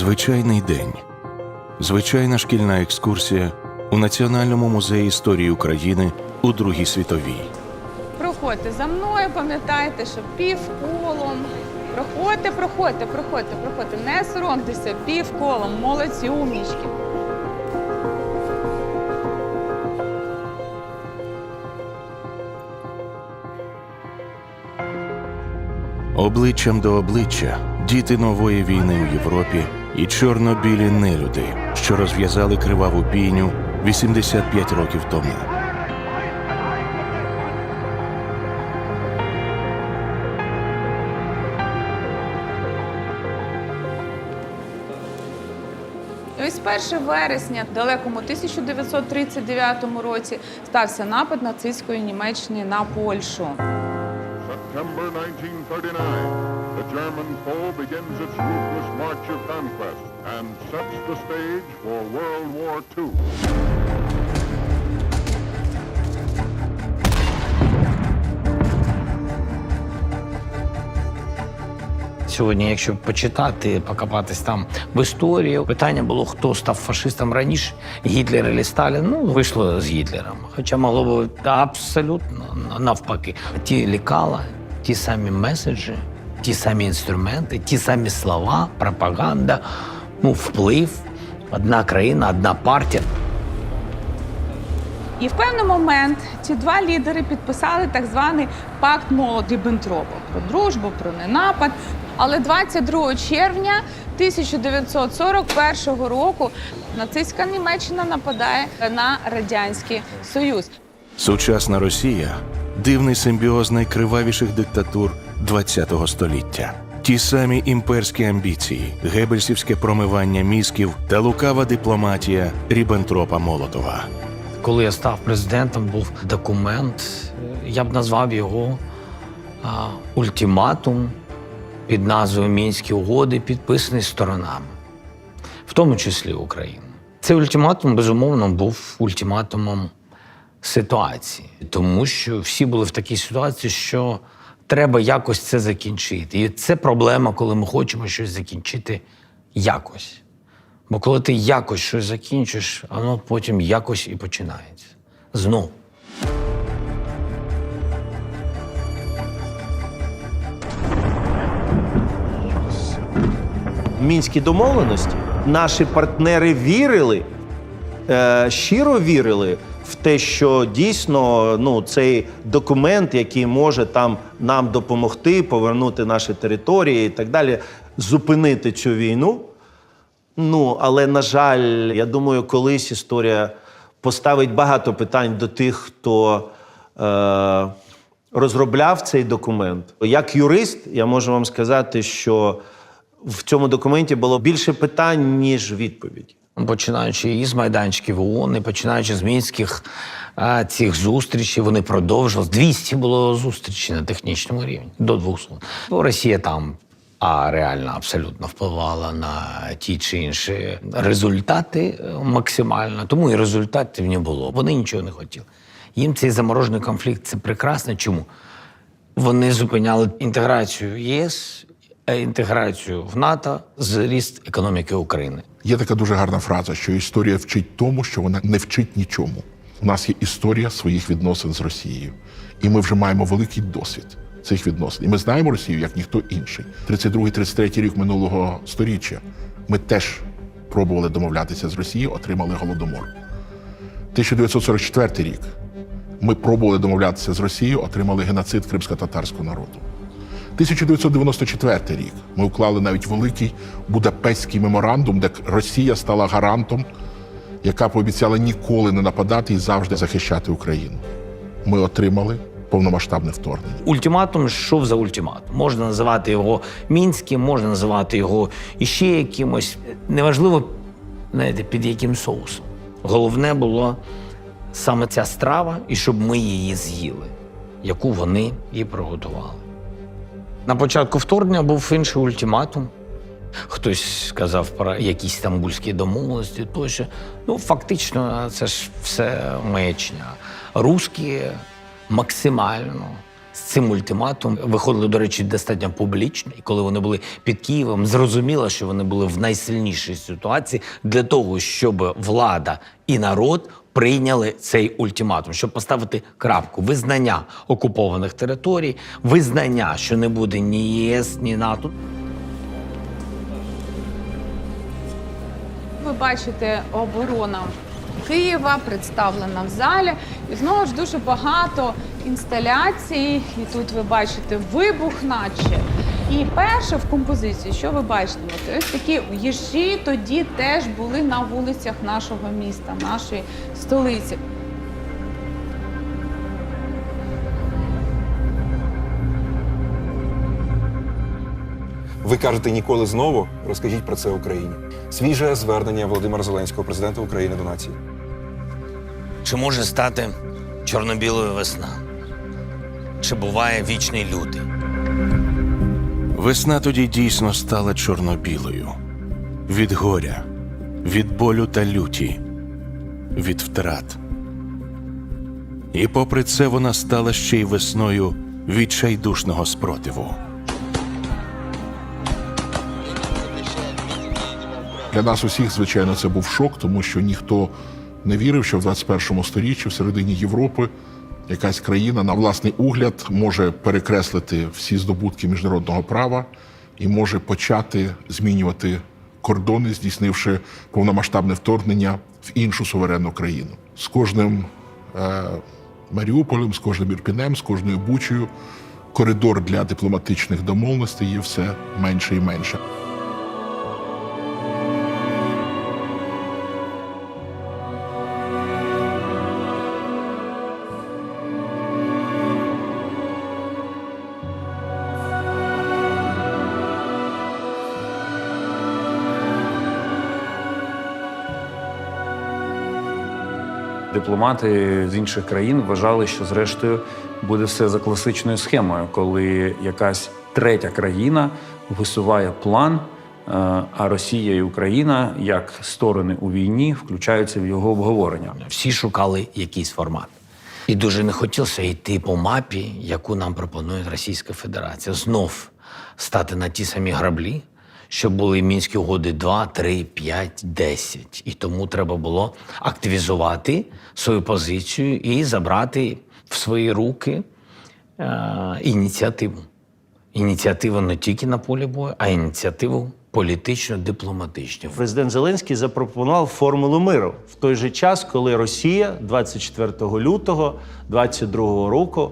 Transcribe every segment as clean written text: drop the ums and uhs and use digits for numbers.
Звичайний день. Звичайна шкільна екскурсія у Національному музеї історії України у Другій світовій. Проходьте за мною, пам'ятайте, що півколом. Проходьте. Не соромтеся, півколом. Молодці, умнічки. Обличчям до обличчя діти нової війни у Європі і чорно-білі нелюди, що розв'язали криваву бійню 85 років тому. І ось 1 вересня в далекому 1939 році стався напад нацистської Німеччини на Польщу. September 1939, the German foe begins its ruthless march of conquest and sets the stage for World War II. Сьогодні, якщо почитати, покопатись там в історії, питання було, хто став фашистом раніше, Гітлер або Сталін. Ну, вийшло з Гітлером. Хоча могло бути абсолютно навпаки. Ті лікала, ті самі меседжі, ті самі інструменти, ті самі слова, пропаганда, вплив, одна країна, одна партія. І в певний момент ці два лідери підписали так званий пакт Молотова-Ріббентропа про дружбу, про ненапад. Але 22 червня 1941 року нацистська Німеччина нападає на Радянський Союз. Сучасна Росія – дивний симбіоз найкривавіших диктатур ХХ століття. Ті самі імперські амбіції, геббельсівське промивання мізків та лукава дипломатія Ріббентропа-Молотова. Коли я став президентом, був документ, я б назвав його ультиматум під назвою «Мінські угоди», підписаний сторонами, в тому числі Україна. Цей ультиматум, безумовно, був ультиматумом ситуації, тому що всі були в такій ситуації, що треба якось це закінчити. І це проблема, коли ми хочемо щось закінчити якось. Бо коли ти якось щось закінчиш, воно потім якось і починається. Знов. Мінські домовленості наші партнери вірили, щиро вірили в те, що дійсно цей документ, який може там нам допомогти, повернути наші території і так далі, зупинити цю війну. Але, на жаль, я думаю, колись історія поставить багато питань до тих, хто розробляв цей документ. Як юрист, я можу вам сказати, що в цьому документі було більше питань, ніж відповідей. Починаючи із майданчиків ООН, починаючи з мінських цих зустрічей, вони продовжували. 200 було зустрічей на технічному рівні, до 200. Росія там реально абсолютно впливала на ті чи інші результати максимально, тому і результатів не було. Вони нічого не хотіли. Їм цей заморожений конфлікт – це прекрасно. Чому? Вони зупиняли інтеграцію ЄС, інтеграцію в НАТО, зріст економіки України. Є така дуже гарна фраза, що історія вчить тому, що вона не вчить нічому. У нас є історія своїх відносин з Росією. І ми вже маємо великий досвід цих відносин. І ми знаємо Росію, як ніхто інший. 32-33 рік минулого сторіччя ми теж пробували домовлятися з Росією, отримали Голодомор. 1944 рік ми пробували домовлятися з Росією, отримали геноцид кримськотатарського народу. 1994 рік ми уклали навіть великий Будапештський меморандум, де Росія стала гарантом, яка пообіцяла ніколи не нападати і завжди захищати Україну. Ми отримали повномасштабне вторгнення. Ультиматум йшов за ультиматум. Можна називати його мінським, можна називати його іще якимось. Неважливо, під яким соусом. Головне було саме ця страва, і щоб ми її з'їли, яку вони і приготували. На початку вторгнення був інший ультиматум. Хтось сказав про якісь стамбульські домовленості, тощо. Фактично, це ж все маячня. Русські максимально з цим ультиматумом виходили, до речі, достатньо публічно. І коли вони були під Києвом, зрозуміло, що вони були в найсильнішій ситуації для того, щоб влада і народ прийняли цей ультиматум, щоб поставити крапку. Визнання окупованих територій, визнання, що не буде ні ЄС, ні НАТО. Ви бачите, оборона Києва представлена в залі. І знову ж дуже багато інсталяцій. І тут ви бачите вибух наче. І перше в композиції, що ви бачите? Ось такі їжі тоді теж були на вулицях нашого міста, нашої столиці. Ви кажете «ніколи знову», розкажіть про це Україні. Свіже звернення Володимира Зеленського, президента України, до нації. Чи може стати чорно-білою весна? Чи буває вічний лютий? Весна тоді дійсно стала чорно-білою. Від горя, від болю та люті, від втрат. І попри це вона стала ще й весною відчайдушного спротиву. Для нас усіх, звичайно, це був шок, тому що ніхто не вірив, що в 21 сторіччі, в середині Європи, якась країна на власний огляд може перекреслити всі здобутки міжнародного права і може почати змінювати кордони, здійснивши повномасштабне вторгнення в іншу суверенну країну. З кожним Маріуполем, з кожним Ірпінем, з кожною Бучею коридор для дипломатичних домовленостей є все менше і менше. Дипломати з інших країн вважали, що зрештою буде все за класичною схемою, коли якась третя країна висуває план, а Росія і Україна, як сторони у війні, включаються в його обговорення. Всі шукали якийсь формат. І дуже не хотілося йти по мапі, яку нам пропонує Російська Федерація. Знов стати на ті самі граблі, що були Мінські угоди 2, 3, 5, 10. І тому треба було активізувати свою позицію і забрати в свої руки ініціативу. Ініціативу не тільки на полі бою, а ініціативу політично-дипломатичну. Президент Зеленський запропонував формулу миру в той же час, коли Росія 24 лютого 22 року,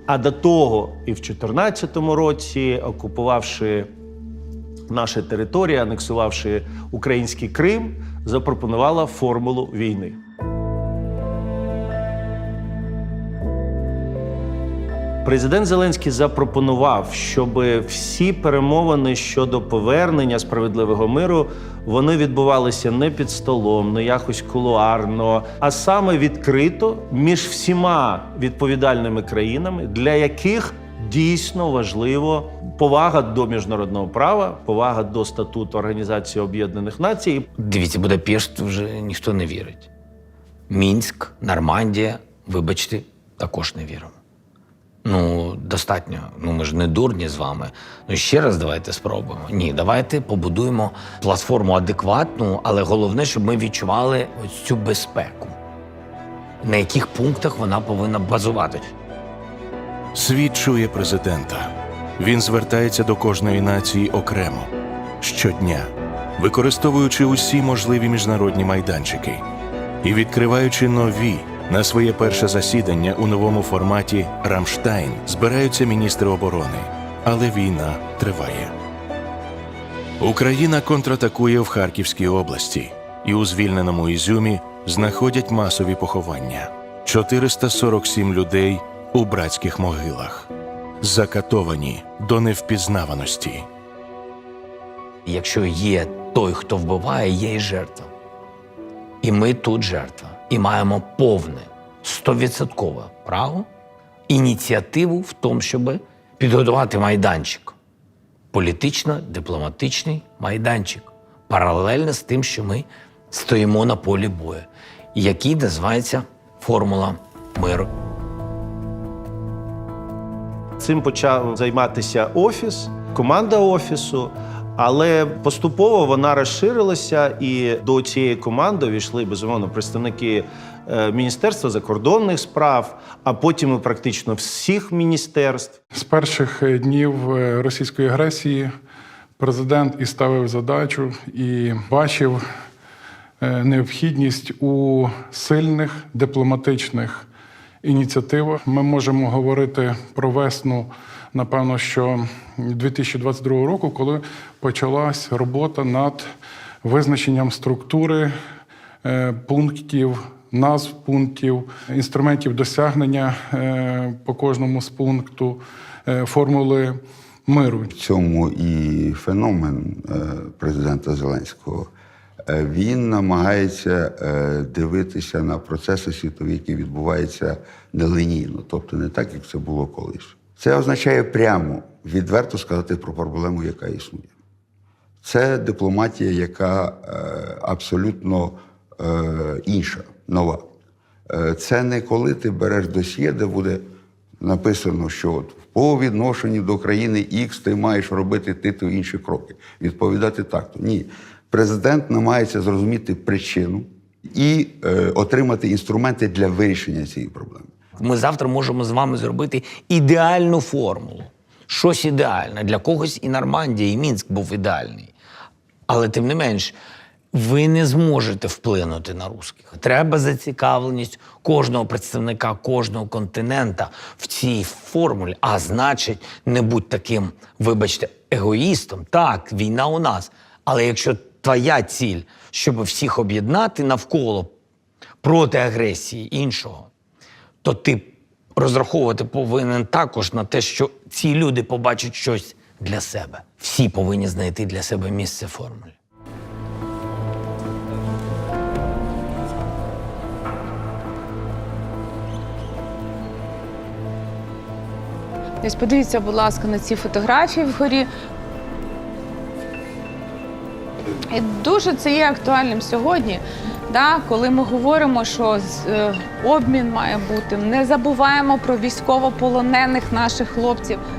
а до того і в 2014 році, окупувавши наші території, анексувавши український Крим, запропонувала формулу війни. Президент Зеленський запропонував, щоб всі перемовини щодо повернення справедливого миру, вони відбувалися не під столом, не якось кулуарно, а саме відкрито між всіма відповідальними країнами, для яких дійсно важливо повага до міжнародного права, повага до статуту Організації Об'єднаних Націй. Дивіться, Будапешт вже ніхто не вірить. Мінськ, Нормандія, вибачте, також не віримо. Ну, достатньо. Ну, ми ж не дурні з вами. Ну, ще раз давайте спробуємо. Ні, давайте побудуємо платформу адекватну, але головне, щоб ми відчували ось цю безпеку. На яких пунктах вона повинна базувати. Світ чує президента. Він звертається до кожної нації окремо, щодня, використовуючи усі можливі міжнародні майданчики і відкриваючи нові. На своє перше засідання у новому форматі «Рамштайн» збираються міністри оборони, але війна триває. Україна контратакує в Харківській області, і у звільненому Ізюмі знаходять масові поховання. 447 людей у братських могилах, закатовані до невпізнаваності. Якщо є той, хто вбиває, є і жертва. І ми тут жертва. І маємо повне, 100% право, ініціативу в тому, щоб підготувати майданчик. Політично-дипломатичний майданчик. Паралельно з тим, що ми стоїмо на полі бою, який називається «Формула миру». Цим почав займатися офіс, команда офісу. Але поступово вона розширилася, і до цієї команди увійшли, безумовно, представники Міністерства закордонних справ, а потім і практично всіх міністерств. З перших днів російської агресії президент і ставив задачу, і бачив необхідність у сильних дипломатичних ініціативах. Ми можемо говорити про весну, напевно, що 2022 року, коли почалась робота над визначенням структури пунктів, назв пунктів, інструментів досягнення по кожному з пункту формули миру. В цьому і феномен президента Зеленського. Він намагається дивитися на процеси світові, які відбуваються нелінійно, тобто не так, як це було колись. Це означає прямо, відверто сказати про проблему, яка існує. Це дипломатія, яка абсолютно інша, нова. Це не коли ти береш досьє, де буде написано, що от по відношенню до країни X ти маєш робити ті-то інші кроки, відповідати так-то. Ні. Президент намагається зрозуміти причину і отримати інструменти для вирішення цієї проблеми. Ми завтра можемо з вами зробити ідеальну формулу. Щось ідеальне. Для когось і Нормандія, і Мінськ був ідеальний. Але тим не менш, ви не зможете вплинути на русських. Треба зацікавленість кожного представника, кожного континента в цій формулі. А значить, не будь таким, вибачте, егоїстом. Так, війна у нас. Але якщо твоя ціль, щоб всіх об'єднати навколо проти агресії іншого, то ти розраховувати повинен також на те, що ці люди побачать щось для себе. Всі повинні знайти для себе місце в формулі. Ось подивіться, будь ласка, на ці фотографії вгорі. І дуже це є актуальним сьогодні, да, коли ми говоримо, що обмін має бути. Не забуваємо про військовополонених наших хлопців. –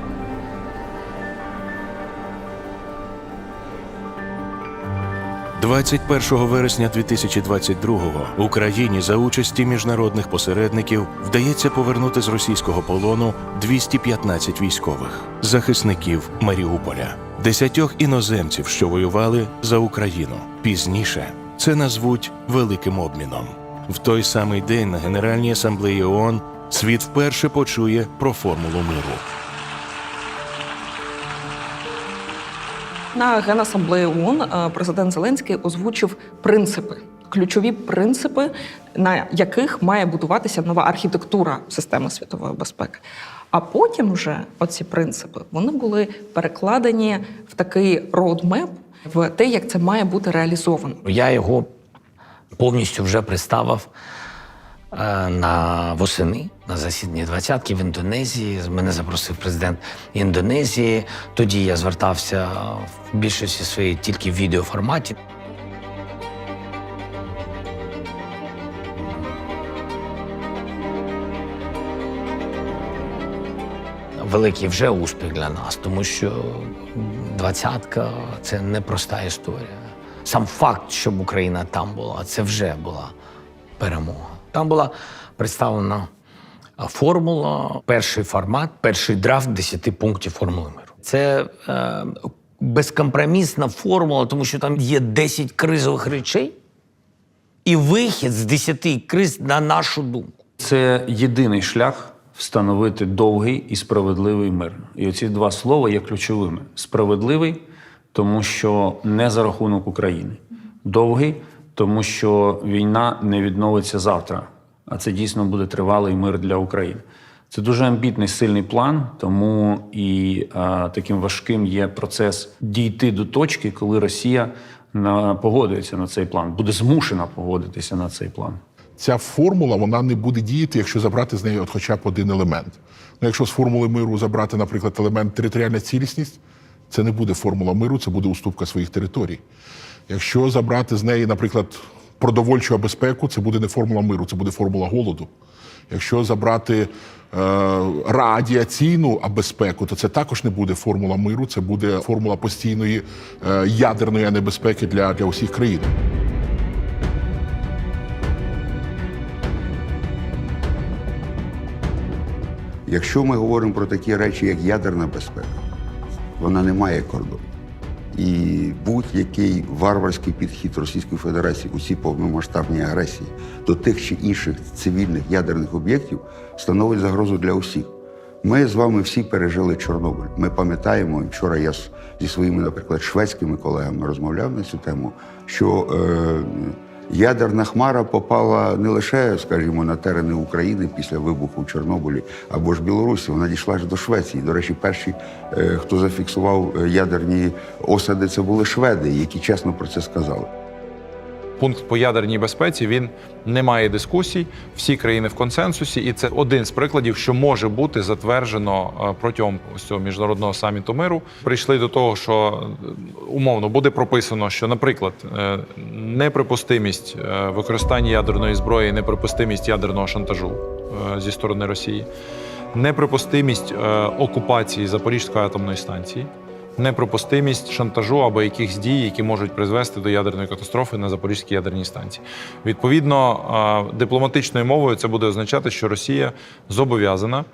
21 вересня 2022-го Україні за участі міжнародних посередників вдається повернути з російського полону 215 військових, захисників Маріуполя, 10 іноземців, що воювали за Україну. Пізніше це назвуть великим обміном. В той самий день на Генеральній асамблеї ООН світ вперше почує про формулу миру. На Генасамблеї ООН президент Зеленський озвучив принципи, ключові принципи, на яких має будуватися нова архітектура системи світової безпеки. А потім вже оці принципи, вони були перекладені в такий роудмеп, в те, як це має бути реалізовано. Я його повністю вже представив восени на засіданні двадцятки в Індонезії. Мене запросив президент Індонезії. Тоді я звертався в більшості своїй тільки в відеоформаті. Великий вже успіх для нас, тому що двадцятка – це непроста історія. Сам факт, щоб Україна там була, це вже була перемога. Там була представлена формула, перший формат, перший драфт 10 пунктів формули миру. Це безкомпромісна формула, тому що там є 10 кризових речей і вихід з 10 криз на нашу думку. Це єдиний шлях встановити довгий і справедливий мир. І оці два слова є ключовими. Справедливий, тому що не за рахунок України. Довгий, тому що війна не відновиться завтра, а це дійсно буде тривалий мир для України. Це дуже амбітний, сильний план, тому і таким важким є процес дійти до точки, коли Росія погодиться на цей план, буде змушена погодитися на цей план. Ця формула, вона не буде діяти, якщо забрати з неї от хоча б один елемент. Ну, якщо з формули миру забрати, наприклад, елемент територіальна цілісність, це не буде формула миру, це буде уступка своїх територій. Якщо забрати з неї, наприклад, продовольчу безпеку, це буде не формула миру, це буде формула голоду. Якщо забрати радіаційну безпеку, то це також не буде формула миру, це буде формула постійної ядерної небезпеки для усіх країн. Якщо ми говоримо про такі речі, як ядерна безпека, вона не має кордонів. І будь-який варварський підхід Російської Федерації у цій повномасштабній агресії до тих чи інших цивільних ядерних об'єктів становить загрозу для усіх. Ми з вами всі пережили Чорнобиль. Ми пам'ятаємо, і вчора я зі своїми, наприклад, шведськими колегами розмовляв на цю тему, що ядерна хмара попала не лише, скажімо, на терени України після вибуху в Чорнобилі або ж Білорусі, вона дійшла аж до Швеції. До речі, перші, хто зафіксував ядерні осади, це були шведи, які чесно про це сказали. Пункт по ядерній безпеці, він не має дискусій, всі країни в консенсусі, і це один з прикладів, що може бути затверджено протягом ось цього міжнародного саміту миру. Прийшли до того, що умовно буде прописано, що, наприклад, неприпустимість використання ядерної зброї, неприпустимість ядерного шантажу зі сторони Росії, неприпустимість окупації Запорізької атомної станції, неприпустимість шантажу або якихось дій, які можуть призвести до ядерної катастрофи на Запорізькій ядерній станції. Відповідно, дипломатичною мовою це буде означати, що Росія зобов'язана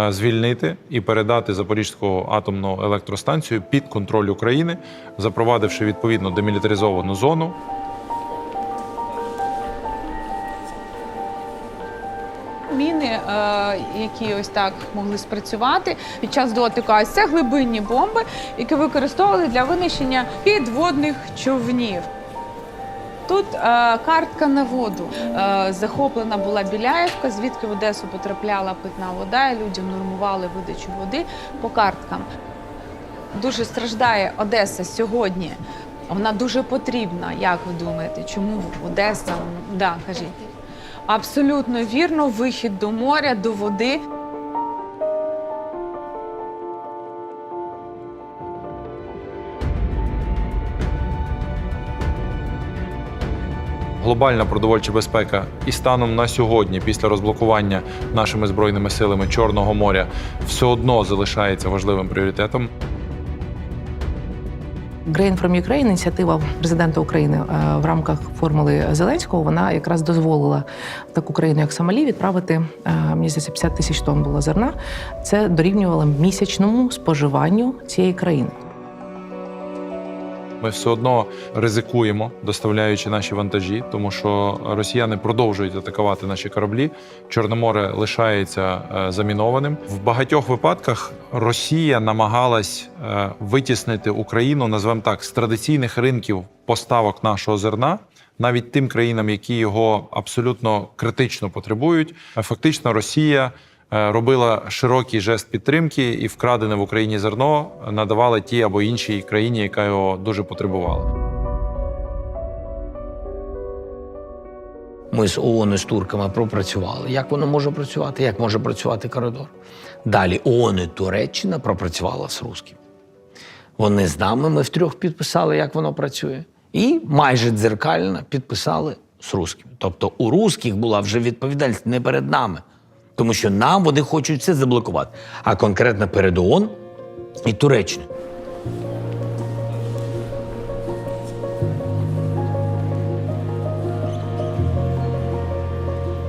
звільнити і передати Запорізьку атомну електростанцію під контроль України, запровадивши відповідно демілітаризовану зону. Міни, які ось так могли спрацювати під час дотику, а це глибинні бомби, які використовували для винищення підводних човнів. Тут картка на воду. Захоплена була Біляєвка, звідки в Одесу потрапляла питна вода, і людям нормували видачу води по карткам. Дуже страждає Одеса сьогодні. Вона дуже потрібна, як ви думаєте, чому Одеса? Да, кажіть. Абсолютно вірно, вихід до моря, до води. Глобальна продовольча безпека і станом на сьогодні, після розблокування нашими Збройними силами Чорного моря, все одно залишається важливим пріоритетом. Grain from Ukraine, ініціатива президента України в рамках формули Зеленського, вона якраз дозволила таку країну, як Сомалі, відправити, мені здається, 50 тисяч тонн було зерна. Це дорівнювало місячному споживанню цієї країни. Ми все одно ризикуємо, доставляючи наші вантажі, тому що росіяни продовжують атакувати наші кораблі. Чорне море лишається замінованим. В багатьох випадках Росія намагалась витіснити Україну, назвемо так, з традиційних ринків поставок нашого зерна, навіть тим країнам, які його абсолютно критично потребують. Фактично Росія робила широкий жест підтримки і вкрадене в Україні зерно надавала тій або іншій країні, яка його дуже потребувала. Ми з ООН і з турками пропрацювали. Як воно може працювати? Як може працювати коридор? Далі ООН і Туреччина пропрацювала з русскими. Вони з нами, ми втрьох підписали, як воно працює. І майже дзеркально підписали з русскими. Тобто у русських була вже відповідальність не перед нами. Тому що нам вони хочуть все заблокувати. А конкретно перед ООН і Туреччиною.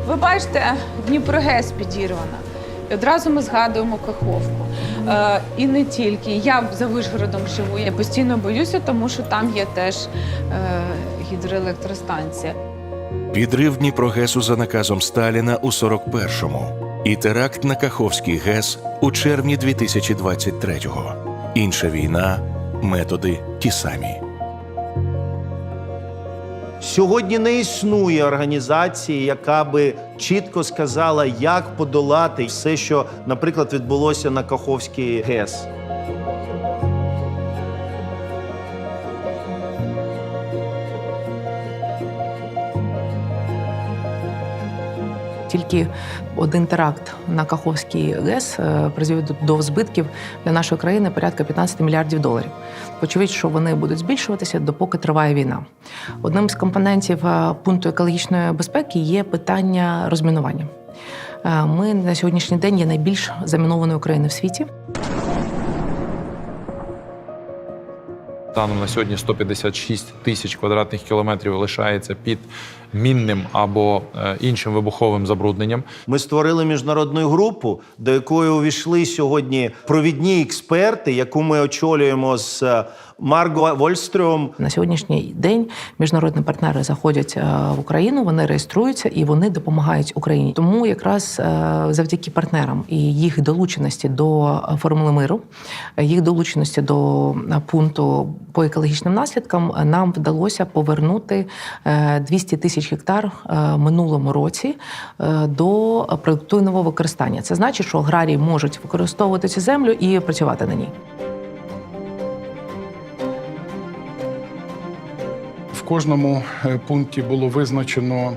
Ви бачите, Дніпрогес підірвана. І одразу ми згадуємо Каховку. І не тільки. Я за Вишгородом живу, я постійно боюся, тому що там є теж гідроелектростанція. Підрив Дніпрогесу за наказом Сталіна у 41-му і теракт на Каховський ГЕС у червні 2023-го. Інша війна, методи ті самі. Сьогодні не існує організації, яка би чітко сказала, як подолати все, що, наприклад, відбулося на Каховській ГЕС. Тільки один теракт на Каховський ГЕС призвів до збитків для нашої країни порядка 15 мільярдів доларів. Очевидь, що вони будуть збільшуватися, допоки триває війна. Одним з компонентів пункту екологічної безпеки є питання розмінування. Ми на сьогоднішній день є найбільш замінованою країною в світі. Станом на сьогодні 156 тисяч квадратних кілометрів лишається під мінним або іншим вибуховим забрудненням. Ми створили міжнародну групу, до якої увійшли сьогодні провідні експерти, яку ми очолюємо з Марго Вольстрьом. На сьогоднішній день міжнародні партнери заходять в Україну, вони реєструються і вони допомагають Україні. Тому якраз завдяки партнерам і їх долученості до формули миру, їх долученості до пункту по екологічним наслідкам нам вдалося повернути 200 тисяч гектар минулому році до продуктивного використання. Це значить, що аграрії можуть використовувати цю землю і працювати на ній. В кожному пункті було визначено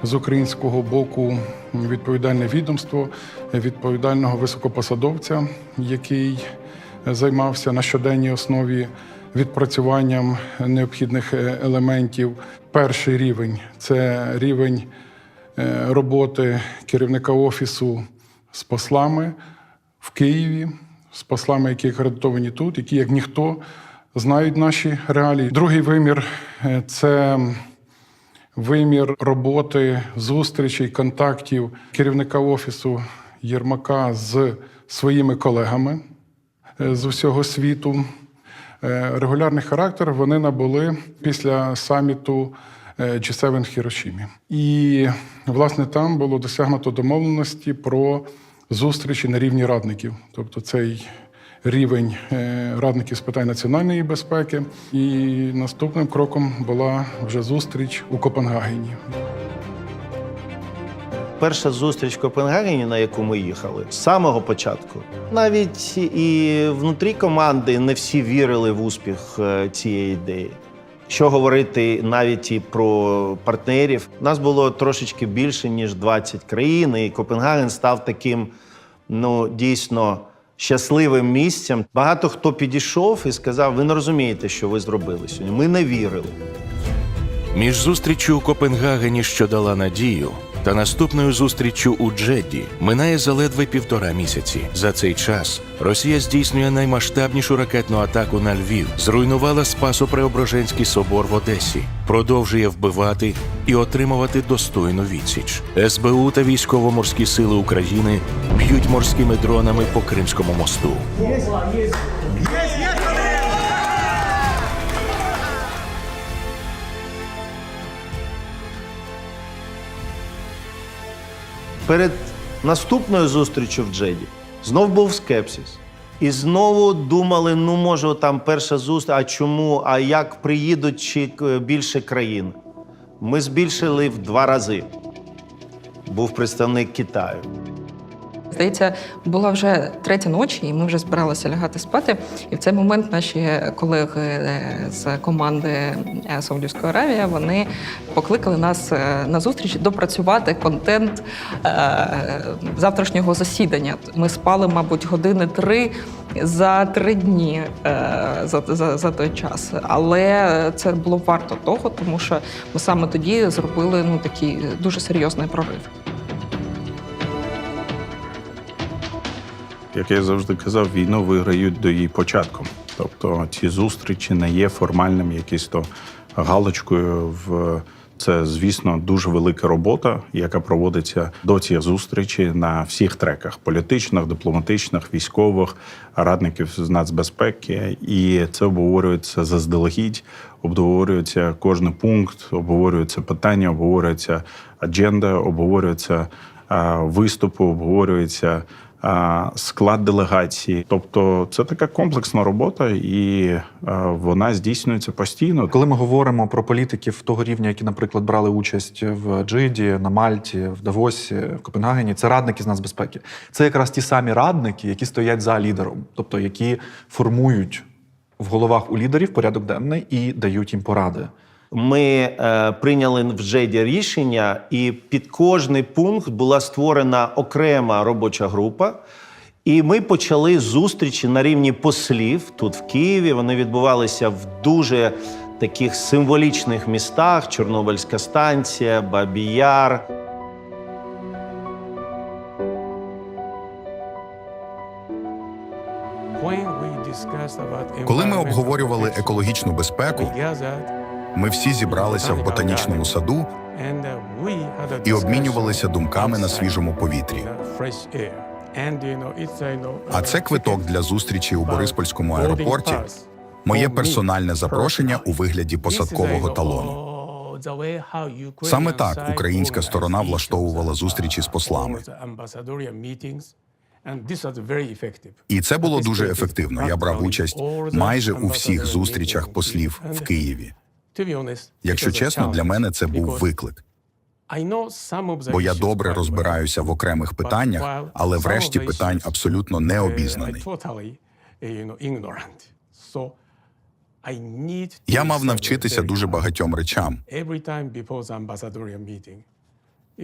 з українського боку відповідальне відомство, відповідального високопосадовця, який займався на щоденній основі відпрацюванням необхідних елементів. Перший рівень – це рівень роботи керівника офісу з послами в Києві, з послами, які акредитовані тут, які, як ніхто, знають наші реалії. Другий вимір – це вимір роботи, зустрічей, контактів керівника офісу Єрмака з своїми колегами з усього світу. Регулярний характер вони набули після саміту G7 в Хірошімі. І, власне, там було досягнуто домовленості про зустрічі на рівні радників. Тобто цей рівень радників з питань національної безпеки. І наступним кроком була вже зустріч у Копенгагені. Перша зустріч в Копенгагені, на яку ми їхали, з самого початку. Навіть і внутрі команди не всі вірили в успіх цієї ідеї. Що говорити навіть і про партнерів. Нас було трошечки більше, ніж 20 країн, і Копенгаген став таким, дійсно, щасливим місцем. Багато хто підійшов і сказав, ви не розумієте, що ви зробили сьогодні. Ми не вірили. Між зустріччю у Копенгагені, що дала надію, та наступною зустріччю у Джедді минає заледве 1,5 місяці. За цей час Росія здійснює наймасштабнішу ракетну атаку на Львів, зруйнувала Спасо-Преображенський собор в Одесі, продовжує вбивати і отримувати достойну відсіч. СБУ та військово-морські сили України б'ють морськими дронами по Кримському мосту. Перед наступною зустрічю в Джеді знов був скепсис. І знову думали, може там перша зустріч, а чому, а як приїдуть чи більше країн. Ми збільшили в 2 рази. Був представник Китаю. Здається, була вже 3-я ночі, і ми вже збиралися лягати спати. І в цей момент наші колеги з команди Саудівської Аравії, вони покликали нас на зустріч допрацювати контент завтрашнього засідання. Ми спали, мабуть, 3 години за 3 дні за той час. Але це було варто того, тому що ми саме тоді зробили такий дуже серйозний прорив. Як я завжди казав, війну виграють до її початку. Тобто ці зустрічі не є формальним якоюсь то галочкою. Це, звісно, дуже велика робота, яка проводиться до цих зустрічей на всіх треках – політичних, дипломатичних, військових, радників з нацбезпеки. І це обговорюється заздалегідь, обговорюється кожен пункт, обговорюються питання, обговорюється адженда, обговорюються виступи, обговорюється склад делегації. Тобто це така комплексна робота, і вона здійснюється постійно. Коли ми говоримо про політиків того рівня, які, наприклад, брали участь в Джиді, на Мальті, в Давосі, в Копенгагені, це радники з нацбезпеки. Це якраз ті самі радники, які стоять за лідером, тобто які формують в головах у лідерів порядок денний і дають їм поради. Ми прийняли в Джеді рішення, і під кожний пункт була створена окрема робоча група. І ми почали зустрічі на рівні послів тут, в Києві. Вони відбувалися в дуже таких символічних містах: Чорнобильська станція, Бабій Яр. Коли ми обговорювали екологічну безпеку, ми всі зібралися в ботанічному саду і обмінювалися думками на свіжому повітрі. А це квиток для зустрічі у Бориспольському аеропорті, моє персональне запрошення у вигляді посадкового талону. Саме так українська сторона влаштовувала зустрічі з послами. І це було дуже ефективно. Я брав участь майже у всіх зустрічах послів в Києві. Якщо чесно, для мене це був виклик. Бо я добре розбираюся в окремих питаннях, але врешті питань абсолютно не обізнаний. Я мав навчитися дуже багатьом речам.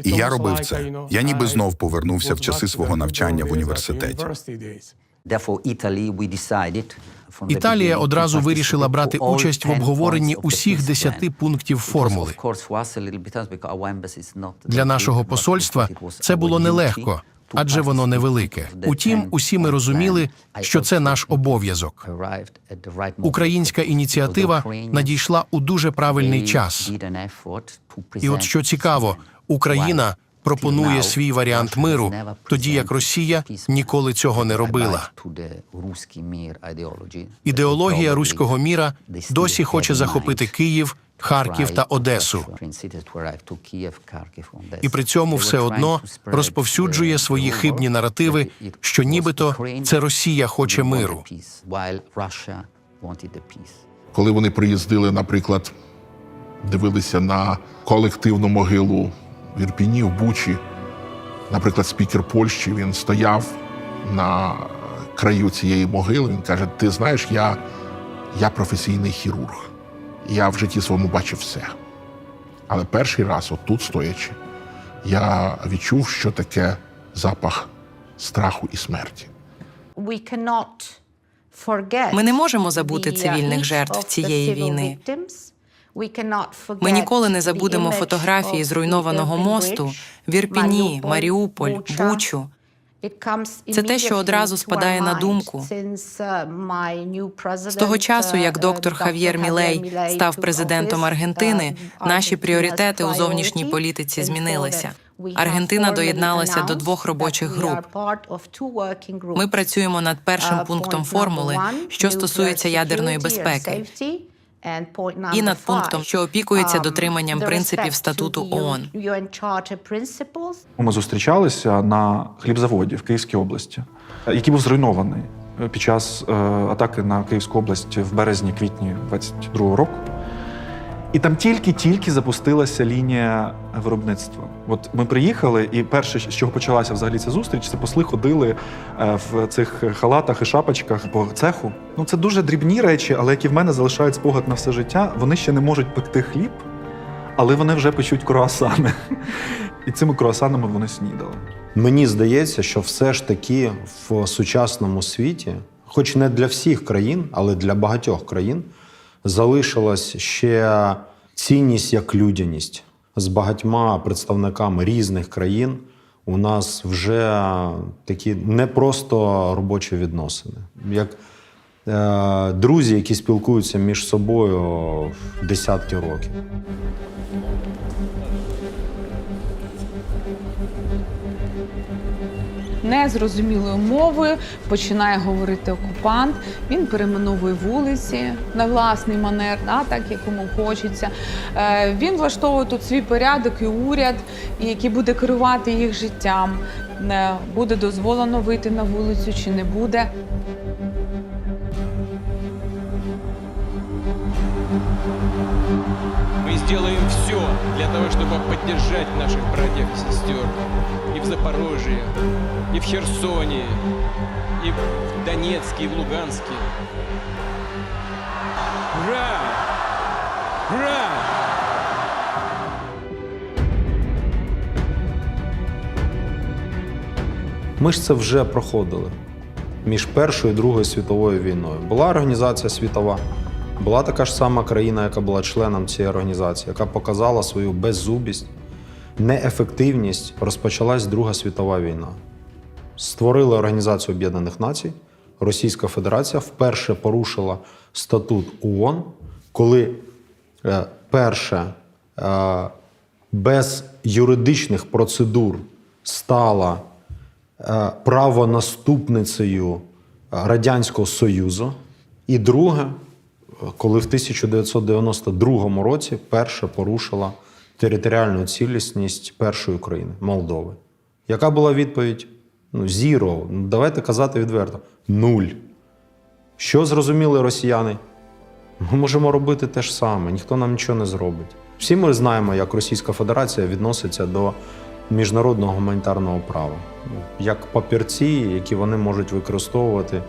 І я робив це. Я ніби знов повернувся в часи свого навчання в університеті. Італія одразу вирішила брати участь в обговоренні усіх 10 пунктів формули. Для нашого посольства це було нелегко, адже воно невелике. Утім, усі ми розуміли, що це наш обов'язок. Українська ініціатива надійшла у дуже правильний час. І от що цікаво, Україна пропонує свій варіант миру, тоді як Росія ніколи цього не робила. Ідеологія руського міра досі хоче захопити Київ, Харків та Одесу. І при цьому все одно розповсюджує свої хибні наративи, що нібито це Росія хоче миру. Коли вони приїздили, наприклад, дивилися на колективну могилу в Ірпіні, в Бучі, наприклад, спікер Польщі, він стояв на краю цієї могили, він каже, ти знаєш, я професійний хірург. Я в житті своєму бачив все. Але перший раз, отут стоячи, я відчув, що таке запах страху і смерті. Ми не можемо забути цивільних жертв цієї війни. Ми ніколи не забудемо фотографії зруйнованого мосту в Ірпіні, Маріуполь, Бучу. Це те, що одразу спадає на думку. З того часу, як доктор Хав'єр Мілей став президентом Аргентини, наші пріоритети у зовнішній політиці змінилися. Аргентина доєдналася до 2 робочих груп. Ми працюємо над першим пунктом формули, що стосується ядерної безпеки, і над пунктом, що опікується дотриманням принципів статуту ООН. Ми зустрічалися на хлібзаводі в Київській області, який був зруйнований під час атаки на Київську область в березні-квітні 22-го року. І там тільки запустилася лінія виробництва. От ми приїхали, і перше, з чого почалася взагалі ця зустріч, це посли ходили в цих халатах і шапочках по цеху. Ну, це дуже дрібні речі, але які в мене залишають спогад на все життя. Вони ще не можуть пекти хліб, але вони вже печуть круасани. І цими круасанами вони снідали. Мені здається, що все ж таки в сучасному світі, хоч не для всіх країн, але для багатьох країн, залишилась ще цінність як людяність. З багатьма представниками різних країн у нас вже такі не просто робочі відносини. Як друзі, які спілкуються між собою десятки років. Незрозумілою мовою починає говорити окупант, він перейменовує вулиці на власний манер, так, як йому хочеться. Він влаштовує тут свій порядок і уряд, який буде керувати їх життям. Буде дозволено вийти на вулицю чи не буде. Мы сделаем все для того, чтобы поддержать наших братьев и сестер и в Запорожье, и в Херсоне, и в Донецке, и в Луганске. Ура! Ура! Ми ж це вже проходили між Першою і Другою світовою війною. Була організація світова, була така ж сама країна, яка була членом цієї організації, яка показала свою беззубість, неефективність. Розпочалась Друга світова війна. Створили Організацію Об'єднаних Націй, Російська Федерація вперше порушила статут ООН, коли перше без юридичних процедур стала правонаступницею Радянського Союзу. І друге, коли в 1992 році перше порушила територіальну цілісність першої країни – Молдови. Яка була відповідь? Зіро. Давайте казати відверто. 0. Що зрозуміли росіяни? Ми можемо робити те ж саме, ніхто нам нічого не зробить. Всі ми знаємо, як Російська Федерація відноситься до міжнародного гуманітарного права. Як папірці, які вони можуть використовувати,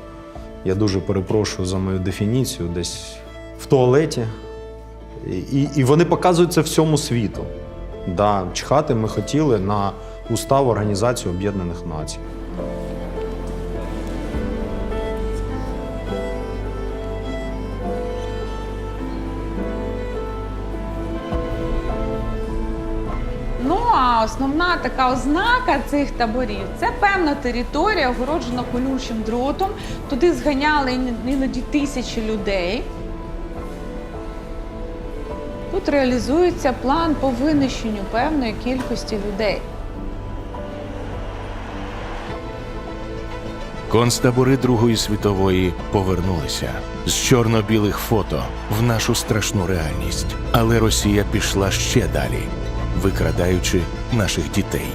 я дуже перепрошую за мою дефініцію, десь в туалеті. І вони показують це всьому світу. Да, чхати ми хотіли на устав Організації Об'єднаних Націй. Ну, а основна така ознака цих таборів – це певна територія, огороджена колючим дротом. Туди зганяли іноді тисячі людей. Тут реалізується план по винищенню певної кількості людей. Концтабори Другої світової повернулися з чорно-білих фото в нашу страшну реальність. Але Росія пішла ще далі, викрадаючи наших дітей.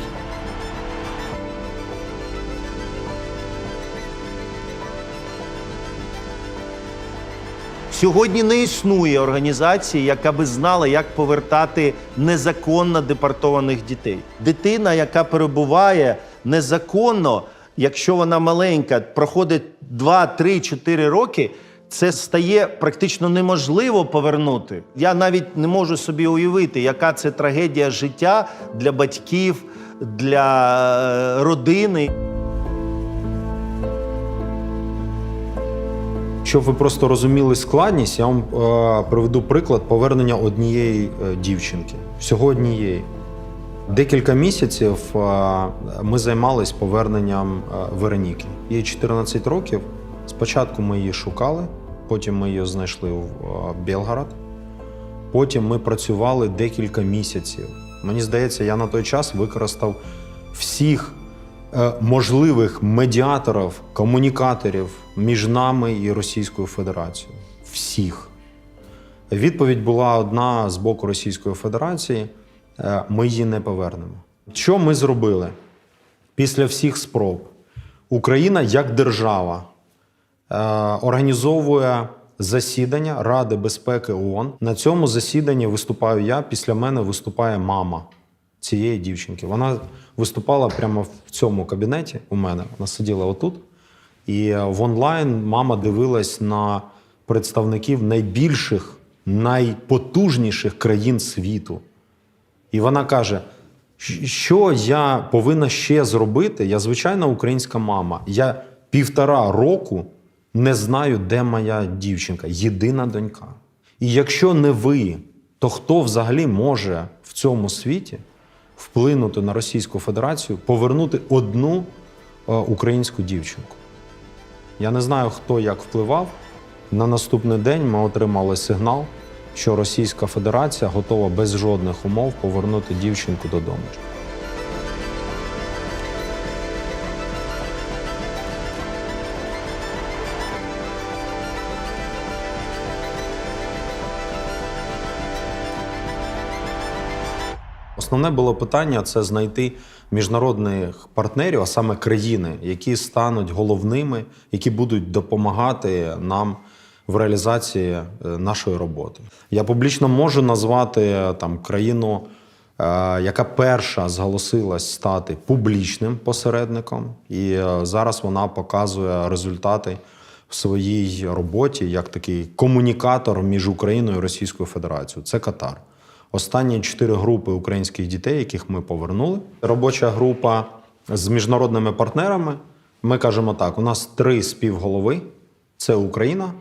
Сьогодні не існує організації, яка би знала, як повертати незаконно депортованих дітей. Дитина, яка перебуває незаконно, якщо вона маленька, проходить 2, 3, 4 роки, це стає практично неможливо повернути. Я навіть не можу собі уявити, яка це трагедія життя для батьків, для родини. Щоб ви просто розуміли складність, я вам приведу приклад повернення однієї дівчинки. Всього однієї. Декілька місяців ми займалися поверненням Вероніки. Їй 14 років. Спочатку ми її шукали, потім ми її знайшли в Белгород. Потім ми працювали декілька місяців. Мені здається, я на той час використав всіх можливих медіаторів, комунікаторів між нами і Російською Федерацією. Всіх. Відповідь була одна з боку Російської Федерації – ми її не повернемо. Що ми зробили після всіх спроб? Україна як держава організовує засідання Ради безпеки ООН. На цьому засіданні виступаю я, після мене виступає мама цієї дівчинки. Вона виступала прямо в цьому кабінеті у мене. Вона сиділа отут. І в онлайн мама дивилась на представників найбільших, найпотужніших країн світу. І вона каже, що я повинна ще зробити? Я звичайна українська мама. Я 1,5 року не знаю, де моя дівчинка, єдина донька. І якщо не ви, то хто взагалі може в цьому світі вплинути на Російську Федерацію, повернути одну українську дівчинку? Я не знаю, хто як впливав. На наступний день ми отримали сигнал, що Російська Федерація готова без жодних умов повернути дівчинку додому. Основне було питання – це знайти міжнародних партнерів, а саме країни, які стануть головними, які будуть допомагати нам в реалізації нашої роботи. Я публічно можу назвати країну, яка перша зголосилась стати публічним посередником, і зараз вона показує результати в своїй роботі як такий комунікатор між Україною і Російською Федерацією. Це Катар. Останні 4 групи українських дітей, яких ми повернули. Робоча група з міжнародними партнерами. Ми кажемо так, у нас 3 співголови. Це Україна,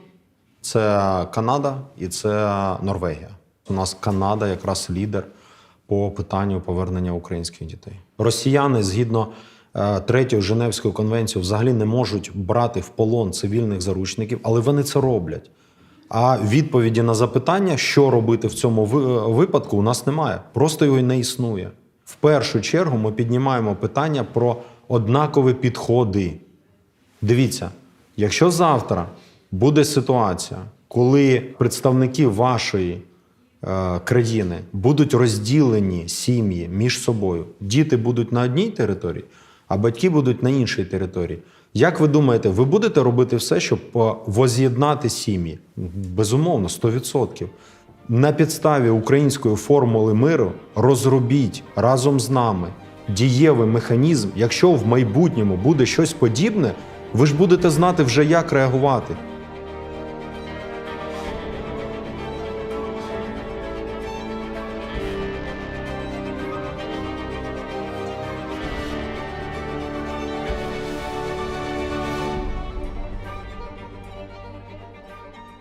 це Канада і це Норвегія. У нас Канада якраз лідер по питанню повернення українських дітей. Росіяни, згідно Третьою Женевською конвенцією взагалі не можуть брати в полон цивільних заручників, але вони це роблять. А відповіді на запитання, що робити в цьому випадку, у нас немає. Просто його й не існує. В першу чергу ми піднімаємо питання про однакові підходи. Дивіться, якщо завтра буде ситуація, коли представники вашої країни будуть розділені сім'ї між собою, діти будуть на одній території, а батьки будуть на іншій території. Як ви думаєте, ви будете робити все, щоб воз'єднати сім'ї? Безумовно, 100%. На підставі української формули миру розробіть разом з нами дієвий механізм. Якщо в майбутньому буде щось подібне, ви ж будете знати вже, як реагувати.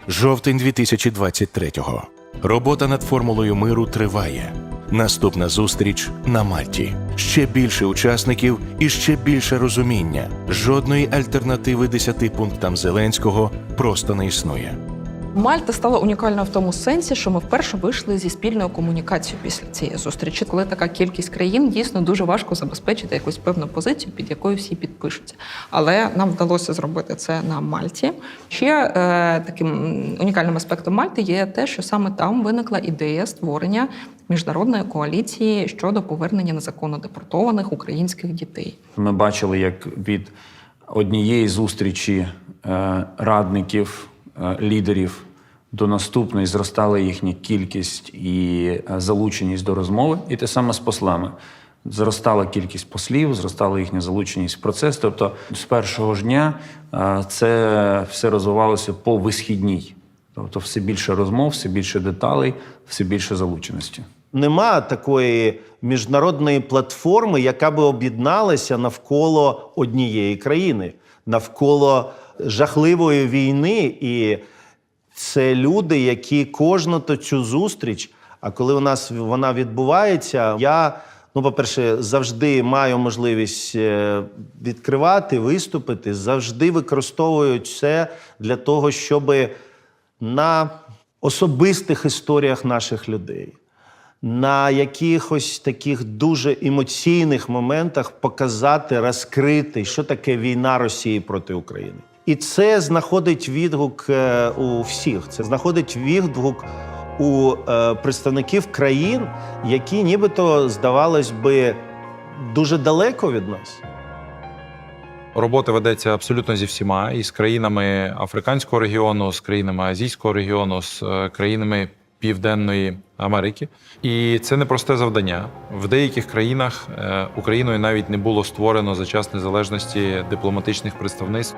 Жовтень 2023-го. Робота над формулою миру триває. Наступна зустріч на Мальті. Ще більше учасників і ще більше розуміння. Жодної альтернативи 10 пунктам Зеленського просто не існує. Мальта стала унікальною в тому сенсі, що ми вперше вийшли зі спільною комунікацією після цієї зустрічі. Коли така кількість країн, дійсно дуже важко забезпечити якусь певну позицію, під якою всі підпишуться. Але нам вдалося зробити це на Мальті. Ще таким унікальним аспектом Мальти є те, що саме там виникла ідея створення міжнародної коаліції щодо повернення незаконно депортованих українських дітей. Ми бачили, як від однієї зустрічі радників, лідерів до наступної зростала їхня кількість і залученість до розмови. І те саме з послами. Зростала кількість послів, зростала їхня залученість в процес. Тобто з першого ж дня це все розвивалося по висхідній. Тобто все більше розмов, все більше деталей, все більше залученості. Нема такої міжнародної платформи, яка би об'єдналася навколо однієї країни, навколо жахливої війни. І це люди, які кожну цю зустріч, а коли у нас вона відбувається, я, по-перше, завжди маю можливість відкривати, виступити, завжди використовую це для того, щоб на особистих історіях наших людей, на якихось таких дуже емоційних моментах показати, розкрити, що таке війна Росії проти України. І це знаходить відгук у всіх. Це знаходить відгук у представників країн, які нібито, здавалось би, дуже далеко від нас. Робота ведеться абсолютно зі всіма, і з країнами Африканського регіону, з країнами Азійського регіону, з країнами Південної Америки. І це непросте завдання. В деяких країнах Україною навіть не було створено за час незалежності дипломатичних представництв.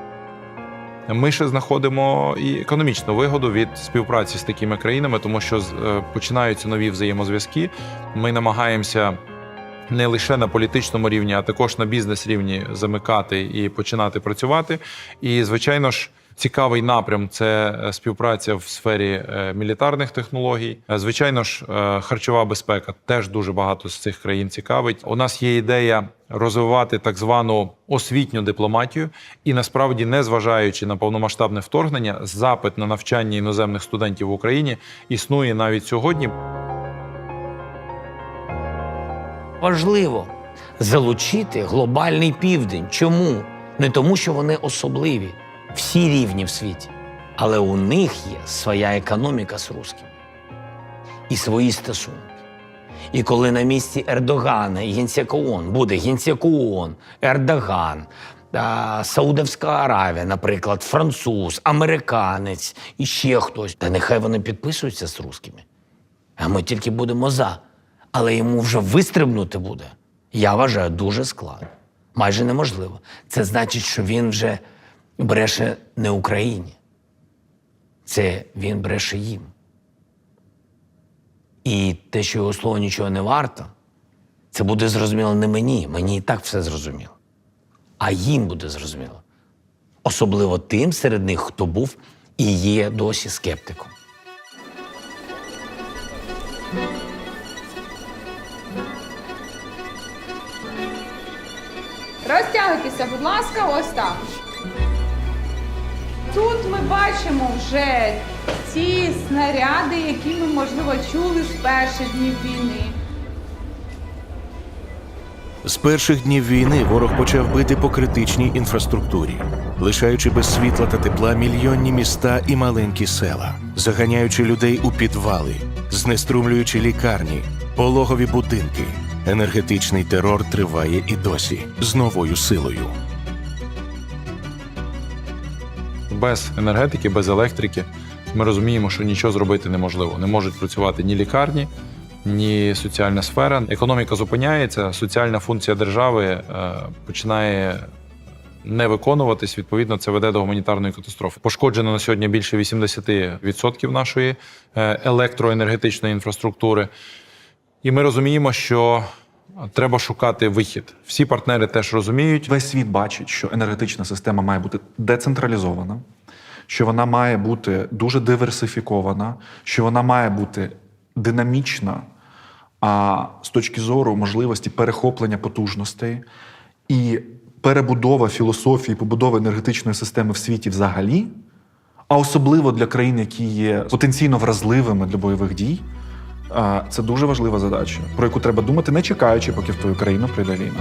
Ми ще знаходимо і економічну вигоду від співпраці з такими країнами, тому що починаються нові взаємозв'язки. Ми намагаємося не лише на політичному рівні, а також на бізнес-рівні замикати і починати працювати. І, звичайно ж, цікавий напрям – це співпраця в сфері мілітарних технологій. Звичайно ж, харчова безпека теж дуже багато з цих країн цікавить. У нас є ідея розвивати так звану освітню дипломатію. І насправді, незважаючи на повномасштабне вторгнення, запит на навчання іноземних студентів в Україні існує навіть сьогодні. Важливо залучити глобальний південь. Чому? Не тому, що вони особливі. Всі рівні в світі. Але у них є своя економіка з русскими. І свої стосунки. І коли на місці Ердогана і Генсека ООН буде Генсек ООН, Ердоган, Саудовська Аравія, наприклад, француз, американець і ще хтось, та нехай вони підписуються з русскими. А ми тільки будемо за. Але йому вже вистрибнути буде, я вважаю, дуже складно. Майже неможливо. Це значить, що він вже бреше не Україні. Це він бреше їм. І те, що його слово нічого не варто, це буде зрозуміло не мені. Мені і так все зрозуміло. А їм буде зрозуміло. Особливо тим серед них, хто був і є досі скептиком. Розтягуйтеся, будь ласка, ось так. Тут ми бачимо вже ті снаряди, які ми, можливо, чули з перших днів війни. З перших днів війни ворог почав бити по критичній інфраструктурі, лишаючи без світла та тепла мільйонні міста і маленькі села, заганяючи людей у підвали, знеструмлюючи лікарні, пологові будинки. Енергетичний терор триває і досі, з новою силою. Без енергетики, без електрики ми розуміємо, що нічого зробити неможливо. Не можуть працювати ні лікарні, ні соціальна сфера. Економіка зупиняється, соціальна функція держави починає не виконуватись. Відповідно, це веде до гуманітарної катастрофи. Пошкоджено на сьогодні більше 80% нашої електроенергетичної інфраструктури. І ми розуміємо, що треба шукати вихід. Всі партнери теж розуміють. Весь світ бачить, що енергетична система має бути децентралізована, що вона має бути дуже диверсифікована, що вона має бути динамічна, а з точки зору можливості перехоплення потужностей і перебудова філософії, побудова енергетичної системи в світі взагалі, а особливо для країн, які є потенційно вразливими для бойових дій, це дуже важлива задача, про яку треба думати, не чекаючи, поки в твою країну прийде війна.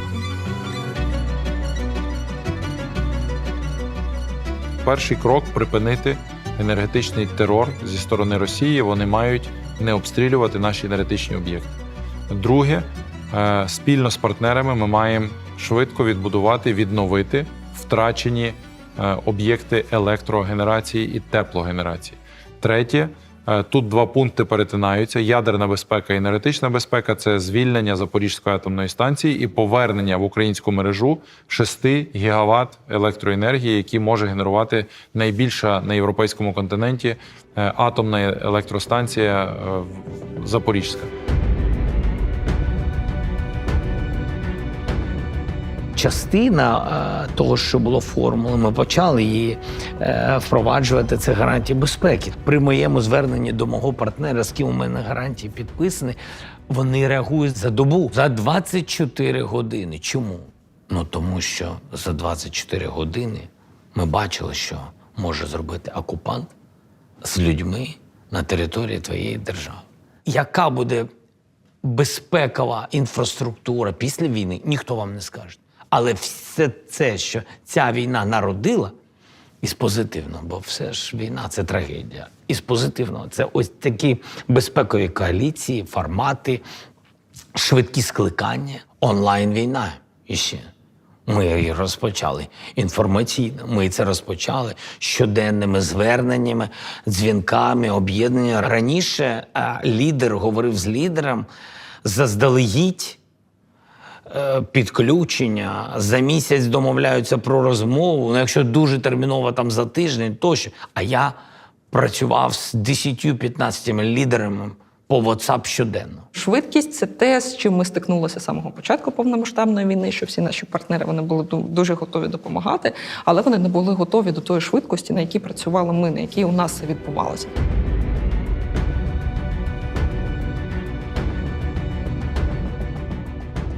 Перший крок – припинити енергетичний терор зі сторони Росії. Вони мають не обстрілювати наші енергетичні об'єкти. Друге, спільно з партнерами ми маємо швидко відбудувати, відновити втрачені об'єкти електрогенерації і теплогенерації. Третє, тут два пункти перетинаються. Ядерна безпека і енергетична безпека – це звільнення Запорізької атомної станції і повернення в українську мережу 6 гігават електроенергії, які може генерувати найбільша на європейському континенті атомна електростанція Запорізька. Частина того, що було формулою, ми почали її впроваджувати, це гарантії безпеки. При моєму зверненні до мого партнера, з ким у мене гарантії підписані, вони реагують за добу, за 24 години. Чому? Ну, тому що за 24 години ми бачили, що може зробити окупант з людьми на території твоєї держави. Яка буде безпекова інфраструктура після війни, ніхто вам не скаже. Але все це, що ця війна народила, із позитивного, бо все ж війна – це трагедія. Із позитивного – це ось такі безпекові коаліції, формати, швидкі скликання, онлайн-війна іще. Ми її розпочали інформаційно, ми це розпочали щоденними зверненнями, дзвінками, об'єднаннями. Раніше лідер говорив з лідером заздалегідь, підключення, за місяць домовляються про розмову, ну, якщо дуже терміново, там за тиждень, тощо. А я працював з 10-15 лідерами по WhatsApp щоденно. Швидкість – це те, з чим ми стикнулися з самого початку повномасштабної війни, що всі наші партнери, вони були дуже готові допомагати, але вони не були готові до тої швидкості, на якій працювали ми, на якій у нас це відбувалося.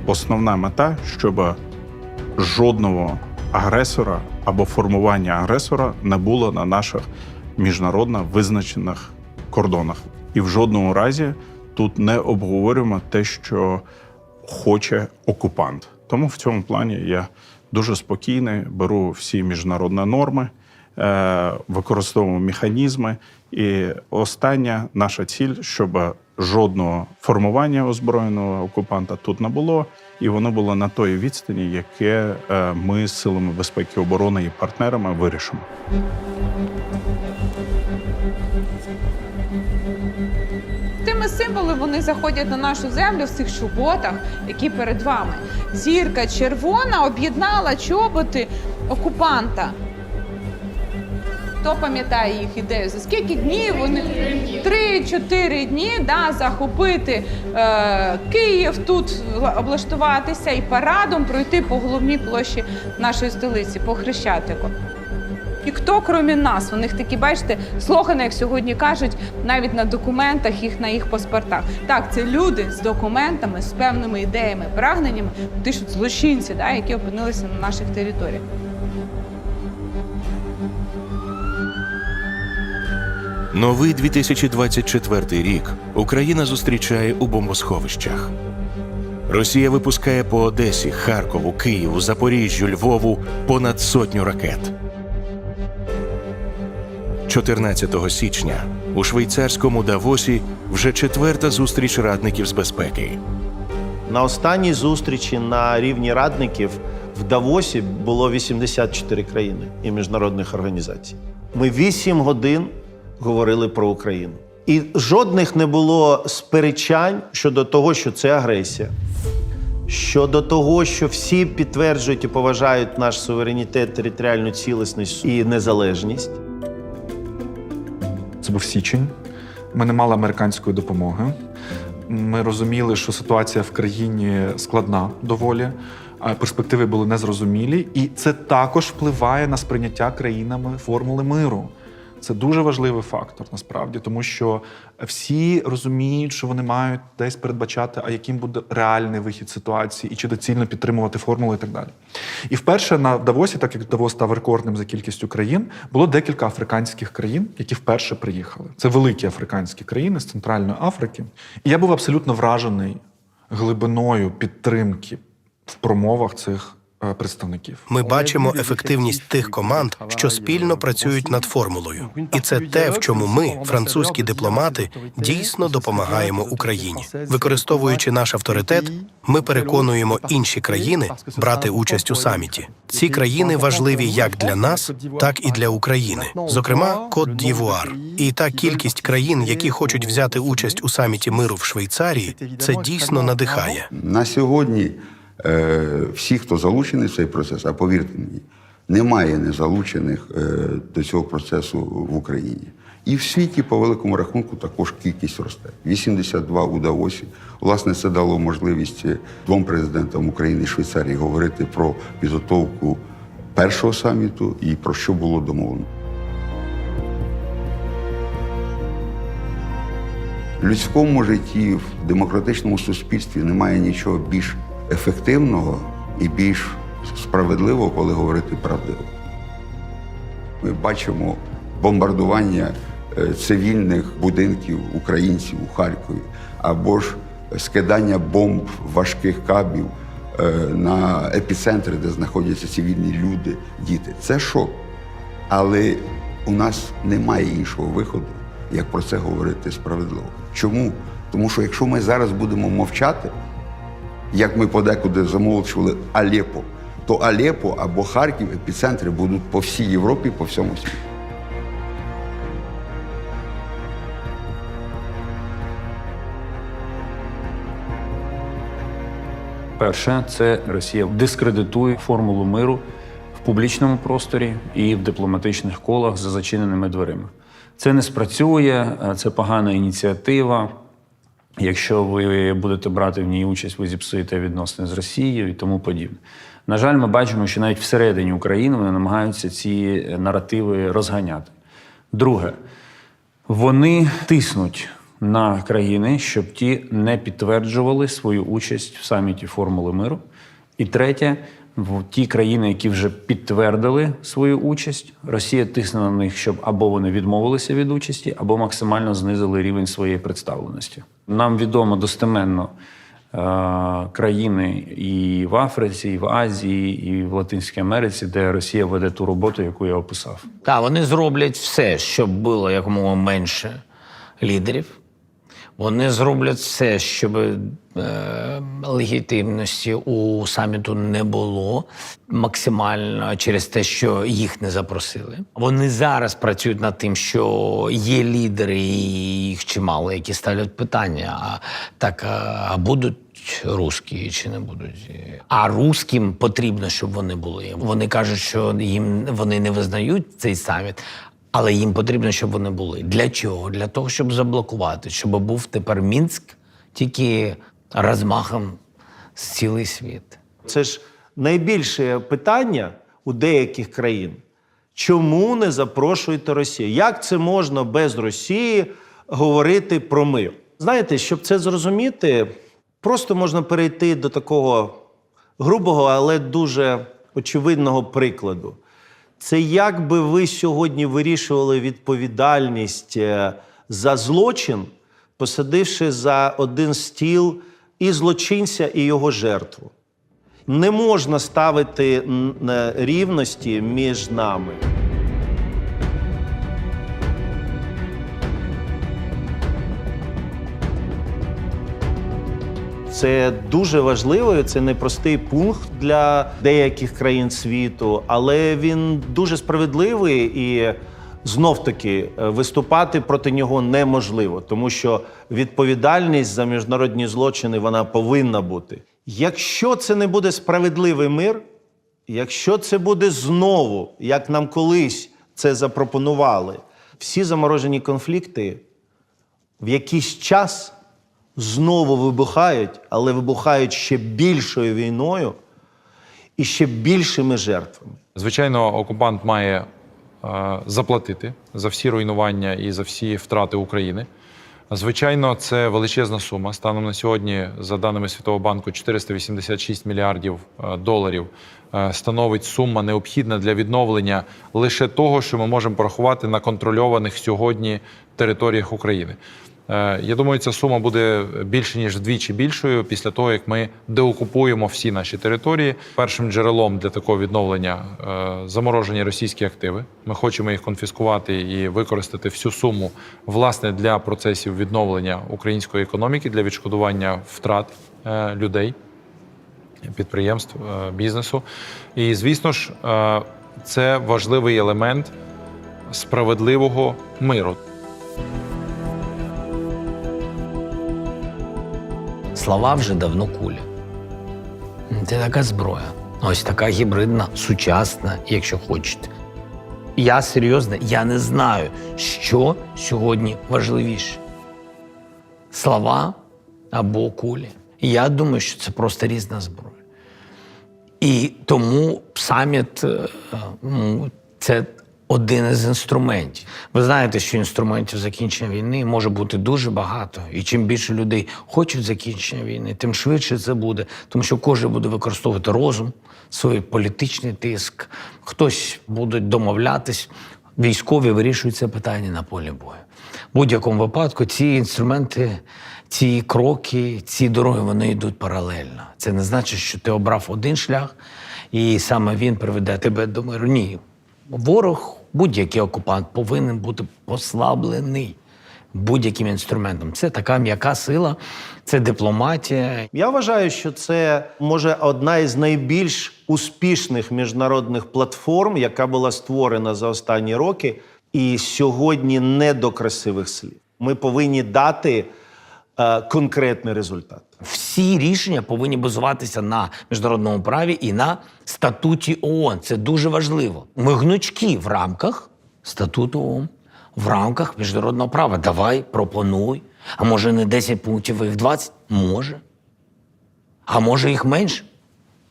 Основна мета, щоб жодного агресора або формування агресора не було на наших міжнародно визначених кордонах. І в жодному разі тут не обговорюємо те, що хоче окупант. Тому в цьому плані я дуже спокійний, беру всі міжнародні норми, використовуємо механізми. І остання наша ціль, щоб жодного формування озброєного окупанта тут не було, і воно було на тої відстані, яке ми з силами безпеки і оборони і партнерами вирішимо. Тими символами вони заходять на нашу землю в цих чоботах, які перед вами. Зірка червона об'єднала чоботи окупанта. Хто пам'ятає їх ідею? За скільки днів вони? 3-4 дні, да, захопити Київ, тут облаштуватися і парадом пройти по головній площі нашої столиці, по Хрещатику. Ніхто, крім нас. У них такі, бачите, слогани, як сьогодні кажуть, навіть на документах, на їх паспортах. Так, це люди з документами, з певними ідеями, прагненнями, ті ж злочинці, які опинилися на наших територіях. Новий 2024 рік Україна зустрічає у бомбосховищах. Росія випускає по Одесі, Харкову, Києву, Запоріжжю, Львову понад 100 ракет. 14 січня у швейцарському Давосі вже 4-та зустріч радників з безпеки. На останній зустрічі на рівні радників в Давосі було 84 країни і міжнародних організацій. Ми 8 годин говорили про Україну. І жодних не було сперечань щодо того, що це агресія. Щодо того, що всі підтверджують і поважають наш суверенітет, територіальну цілісність і незалежність. Це був січень. Ми не мали американської допомоги. Ми розуміли, що ситуація в країні складна доволі, а перспективи були незрозумілі. І це також впливає на сприйняття країнами формули миру. Це дуже важливий фактор, насправді, тому що всі розуміють, що вони мають десь передбачати, а яким буде реальний вихід ситуації, і чи доцільно підтримувати формулу і так далі. І вперше на Давосі, так як Давос став рекордним за кількістю країн, було декілька африканських країн, які вперше приїхали. Це великі африканські країни з Центральної Африки. І я був абсолютно вражений глибиною підтримки в промовах цих представників. Ми бачимо ефективність тих команд, що спільно працюють над формулою. І це те, в чому ми, французькі дипломати, дійсно допомагаємо Україні. Використовуючи наш авторитет, ми переконуємо інші країни брати участь у саміті. Ці країни важливі як для нас, так і для України. Зокрема, Кот-д'Івуар. І та кількість країн, які хочуть взяти участь у саміті миру в Швейцарії, це дійсно надихає. На сьогодні всі, хто залучений в цей процес, а повірте мені, немає незалучених до цього процесу в Україні. І в світі, по великому рахунку, також кількість росте. 82 у Давосі. Власне, це дало можливість двом президентам України і Швейцарії говорити про підготовку першого саміту і про що було домовлено. В людському житті, в демократичному суспільстві немає нічого більш ефективного і більш справедливого, коли говорити правдиво. Ми бачимо бомбардування цивільних будинків українців у Харкові, або ж скидання бомб важких кабів на епіцентри, де знаходяться цивільні люди, діти. Це шок. Але у нас немає іншого виходу, як про це говорити справедливо. Чому? Тому що якщо ми зараз будемо мовчати, як ми подекуди замовчували Алеппо, то Алеппо або Харків, епіцентри будуть по всій Європі, по всьому світі. Перше, це Росія дискредитує формулу миру в публічному просторі і в дипломатичних колах за зачиненими дверима. Це не спрацює, це погана ініціатива. Якщо ви будете брати в ній участь, ви зіпсуєте відносини з Росією і тому подібне. На жаль, ми бачимо, що навіть всередині України вони намагаються ці наративи розганяти. Друге, вони тиснуть на країни, щоб ті не підтверджували свою участь в саміті Формули миру. І третє, в ті країни, які вже підтвердили свою участь, Росія тисне на них, щоб або вони відмовилися від участі, або максимально знизили рівень своєї представленості. Нам відомо достеменно країни і в Африці, і в Азії, і в Латинській Америці, де Росія веде ту роботу, яку я описав. Так, вони зроблять все, щоб було якомога менше лідерів. Вони зроблять все, щоб легітимності у саміту не було максимально через те, що їх не запросили. Вони зараз працюють над тим, що є лідери, і їх чимало, які ставлять питання, а будуть русські чи не будуть. А русським потрібно, щоб вони були. Вони кажуть, що вони не визнають цей саміт, але їм потрібно, щоб вони були. Для чого? Для того, щоб заблокувати, щоб був тепер Мінськ тільки розмахом з цілий світ. Це ж найбільше питання у деяких країн. Чому не запрошуєте Росію? Як це можна без Росії говорити про мир? Знаєте, щоб це зрозуміти, просто можна перейти до такого грубого, але дуже очевидного прикладу. Це як би ви сьогодні вирішували відповідальність за злочин, посадивши за один стіл і злочинця, і його жертву. Не можна ставити рівності між нами. Це дуже важливо, це непростий пункт для деяких країн світу, але він дуже справедливий і знов-таки виступати проти нього неможливо, тому що відповідальність за міжнародні злочини, вона повинна бути. Якщо це не буде справедливий мир, якщо це буде знову, як нам колись це запропонували, всі заморожені конфлікти в якийсь час знову вибухають, але вибухають ще більшою війною і ще більшими жертвами. Звичайно, окупант має заплатити за всі руйнування і за всі втрати України. Звичайно, це величезна сума. Станом на сьогодні, за даними Світового банку, 486 мільярдів доларів становить сума необхідна для відновлення лише того, що ми можемо порахувати на контрольованих сьогодні територіях України. Я думаю, ця сума буде більше, ніж вдвічі більшою після того, як ми деокупуємо всі наші території. Першим джерелом для такого відновлення заморожені російські активи. Ми хочемо їх конфіскувати і використати всю суму, власне, для процесів відновлення української економіки, для відшкодування втрат людей, підприємств, бізнесу. І, звісно ж, це важливий елемент справедливого миру. Слова вже давно кулі. Це така зброя. Ось така гібридна, сучасна, якщо хочете. Я серйозно, я не знаю, що сьогодні важливіше. Слова або кулі. Я думаю, що це просто різна зброя. І тому саміт – це один із інструментів. Ви знаєте, що інструментів закінчення війни може бути дуже багато. І чим більше людей хочуть закінчення війни, тим швидше це буде. Тому що кожен буде використовувати розум, свій політичний тиск. Хтось буде домовлятись. Військові вирішують це питання на полі бою. В будь-якому випадку ці інструменти, ці кроки, ці дороги, вони йдуть паралельно. Це не значить, що ти обрав один шлях, і саме він приведе тебе до миру. Ні. Ворог, будь-який окупант повинен бути послаблений будь-яким інструментом. Це така м'яка сила, це дипломатія. Я вважаю, що це, може, одна із найбільш успішних міжнародних платформ, яка була створена за останні роки, і сьогодні не до красивих слів. Ми повинні дати конкретний результат. Всі рішення повинні базуватися на міжнародному праві і на статуті ООН. Це дуже важливо. Ми гнучкі в рамках статуту ООН, в рамках міжнародного права. Давай, пропонуй. А може не 10 пунктів, а їх 20? Може. А може їх менше?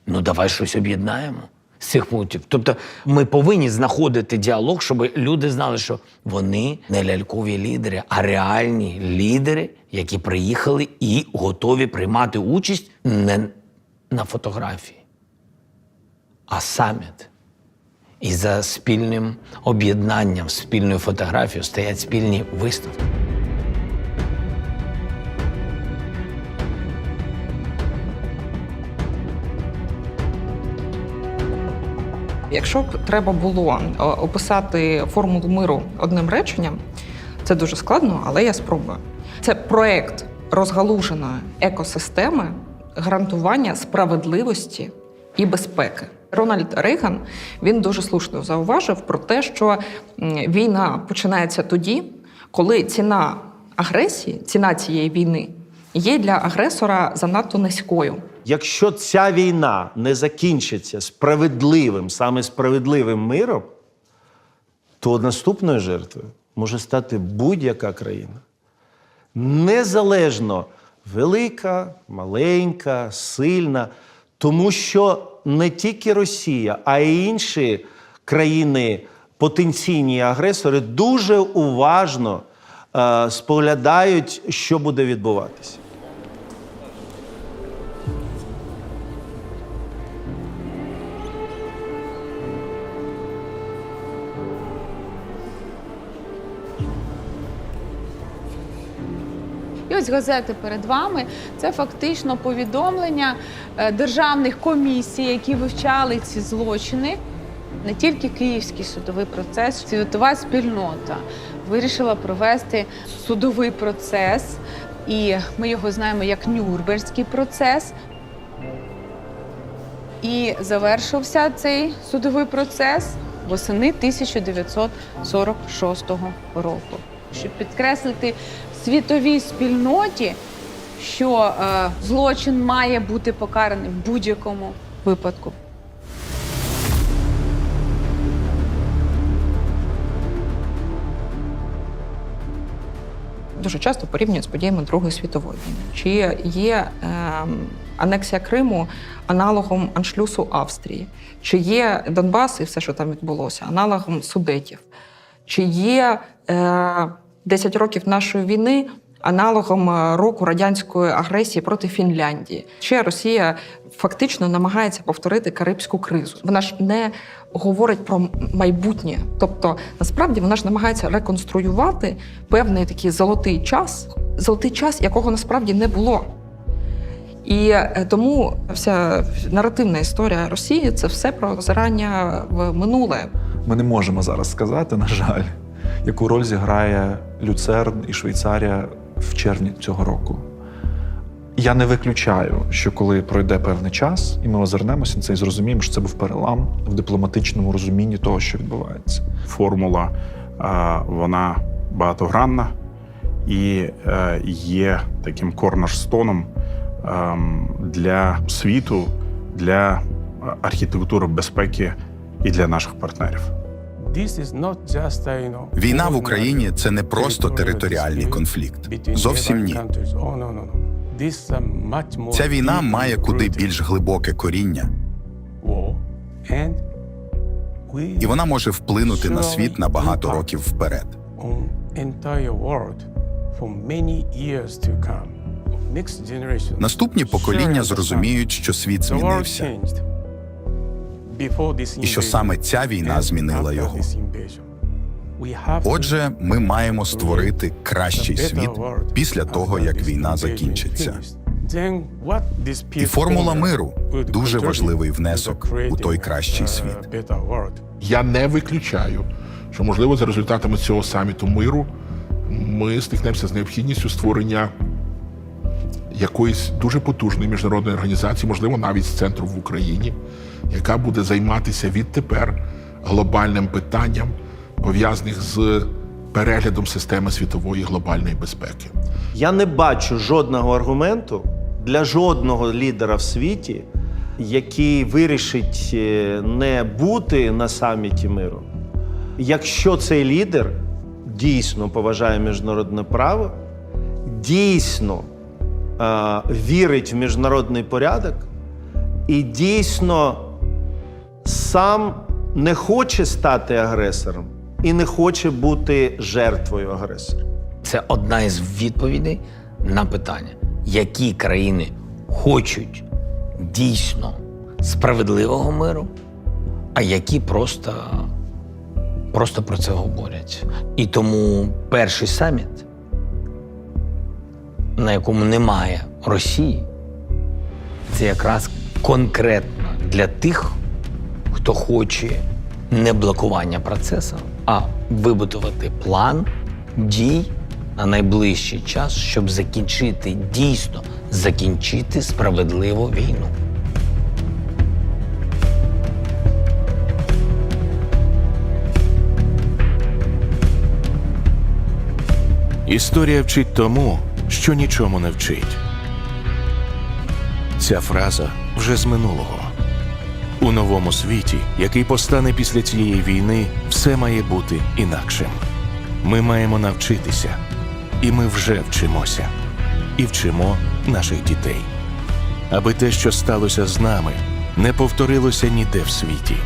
Ну давай щось об'єднаємо з цих пунктів. Тобто ми повинні знаходити діалог, щоб люди знали, що вони не лялькові лідери, а реальні лідери, які приїхали і готові приймати участь не на фотографії, а саміт. І за спільним об'єднанням, спільною фотографією стоять спільні виставки. Якщо б треба було описати формулу миру одним реченням, це дуже складно, але я спробую. Це проект розгалуженої екосистеми гарантування справедливості і безпеки. Рональд Рейган, він дуже слушно зауважив про те, що війна починається тоді, коли ціна агресії, ціна цієї війни є для агресора занадто низькою. Якщо ця війна не закінчиться справедливим, саме справедливим миром, то наступною жертвою може стати будь-яка країна. Незалежно велика, маленька, сильна, тому що не тільки Росія, а й інші країни потенційні агресори дуже уважно споглядають, що буде відбуватися. І ось газети перед вами – це фактично повідомлення державних комісій, які вивчали ці злочини. Не тільки Київський судовий процес, світова спільнота вирішила провести судовий процес, і ми його знаємо як Нюрнберзький процес. І завершився цей судовий процес восени 1946 року. Щоб підкреслити світовій спільноті, що злочин має бути покараний в будь-якому випадку. Дуже часто порівнюють з подіями Другої світової війни. Чи є анексія Криму аналогом аншлюсу Австрії? Чи є Донбас і все, що там відбулося, аналогом Судетів? Чи є 10 років нашої війни аналогом року радянської агресії проти Фінляндії? Чи Росія фактично намагається повторити Карибську кризу? Вона ж не говорить про майбутнє. Тобто, насправді, вона ж намагається реконструювати певний такий золотий час, якого насправді не було. І тому вся наративна історія Росії – це все про озирання в минуле. Ми не можемо зараз сказати, на жаль, яку роль зіграє Люцерн і Швейцарія в червні цього року. Я не виключаю, що коли пройде певний час, і ми озирнемося на це і зрозуміємо, що це був перелам в дипломатичному розумінні того, що відбувається. Формула, вона багатогранна і є таким корнерстоном для світу, для архітектури безпеки і для наших партнерів. Війна в Україні – це не просто територіальний конфлікт. Зовсім ні. Ця війна має куди більш глибоке коріння. І вона може вплинути на світ на багато років вперед. Наступні покоління зрозуміють, що світ змінився. І що саме ця війна змінила його. Отже, ми маємо створити кращий світ після того, як війна закінчиться. І формула миру – дуже важливий внесок у той кращий світ. Я не виключаю, що, можливо, за результатами цього саміту миру ми стикнемося з необхідністю створення якоїсь дуже потужної міжнародної організації, можливо, навіть з центру в Україні, яка буде займатися відтепер глобальним питанням, пов'язаних з переглядом системи світової глобальної безпеки. Я не бачу жодного аргументу для жодного лідера в світі, який вирішить не бути на саміті миру, якщо цей лідер дійсно поважає міжнародне право, дійсно вірить в міжнародний порядок і дійсно сам не хоче стати агресором і не хоче бути жертвою агресора. Це одна із відповідей на питання, які країни хочуть дійсно справедливого миру, а які просто про це говорять. І тому перший саміт, на якому немає Росії, це якраз конкретно для тих, хто хоче не блокування процесу, а вибудувати план дій на найближчий час, щоб дійсно закінчити справедливу війну. Історія вчить тому, що нічому не вчить. Ця фраза вже з минулого. У новому світі, який постане після цієї війни, все має бути інакшим. Ми маємо навчитися. І ми вже вчимося. І вчимо наших дітей. Аби те, що сталося з нами, не повторилося ніде в світі.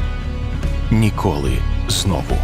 Ніколи знову.